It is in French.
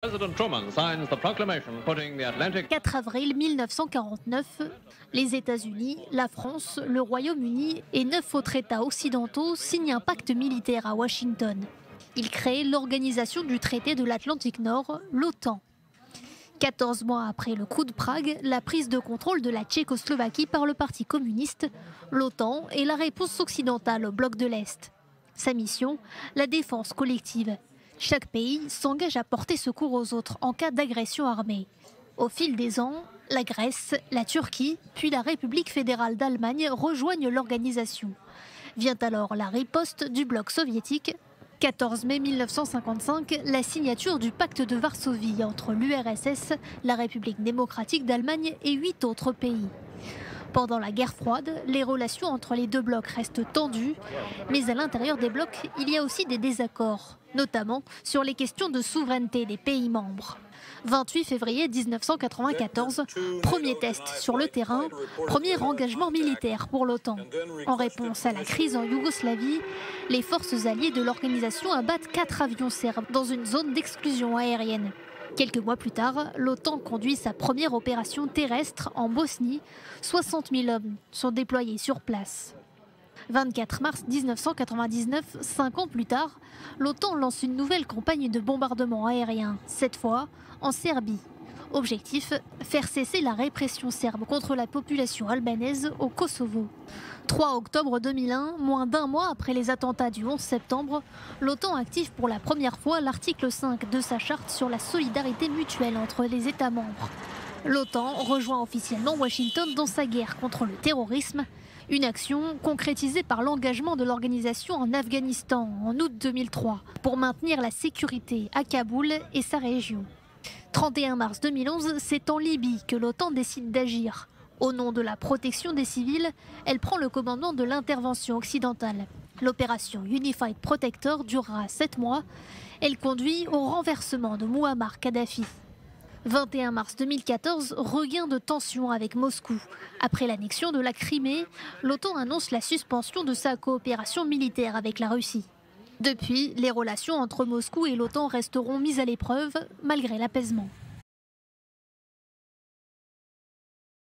President Truman signs the proclamation putting the Atlantic. 4 avril 1949, les États-Unis, la France, le Royaume-Uni et 9 autres États occidentaux signent un pacte militaire à Washington. Ils créent l'organisation du traité de l'Atlantique Nord, l'OTAN. 14 mois après le coup de Prague, la prise de contrôle de la Tchécoslovaquie par le Parti communiste, l'OTAN est la réponse occidentale au bloc de l'Est. Sa mission, la défense collective. Chaque pays s'engage à porter secours aux autres en cas d'agression armée. Au fil des ans, la Grèce, la Turquie, puis la République fédérale d'Allemagne rejoignent l'organisation. Vient alors la riposte du bloc soviétique. 14 mai 1955, la signature du pacte de Varsovie entre l'URSS, la République démocratique d'Allemagne et 8 autres pays. Pendant la guerre froide, les relations entre les deux blocs restent tendues, mais à l'intérieur des blocs, il y a aussi des désaccords, notamment sur les questions de souveraineté des pays membres. 28 février 1994, premier test sur le terrain, premier engagement militaire pour l'OTAN. En réponse à la crise en Yougoslavie, les forces alliées de l'organisation abattent 4 avions serbes dans une zone d'exclusion aérienne. Quelques mois plus tard, l'OTAN conduit sa première opération terrestre en Bosnie. 60 000 hommes sont déployés sur place. 24 mars 1999, 5 ans plus tard, l'OTAN lance une nouvelle campagne de bombardement aérien, cette fois en Serbie. Objectif, faire cesser la répression serbe contre la population albanaise au Kosovo. 3 octobre 2001, moins d'un mois après les attentats du 11 septembre, l'OTAN active pour la première fois l'article 5 de sa charte sur la solidarité mutuelle entre les États membres. L'OTAN rejoint officiellement Washington dans sa guerre contre le terrorisme, une action concrétisée par l'engagement de l'organisation en Afghanistan en août 2003 pour maintenir la sécurité à Kaboul et sa région. 31 mars 2011, c'est en Libye que l'OTAN décide d'agir. Au nom de la protection des civils, elle prend le commandement de l'intervention occidentale. L'opération Unified Protector durera 7 mois. Elle conduit au renversement de Mouammar Kadhafi. 21 mars 2014, regain de tension avec Moscou. Après l'annexion de la Crimée, l'OTAN annonce la suspension de sa coopération militaire avec la Russie. Depuis, les relations entre Moscou et l'OTAN resteront mises à l'épreuve malgré l'apaisement.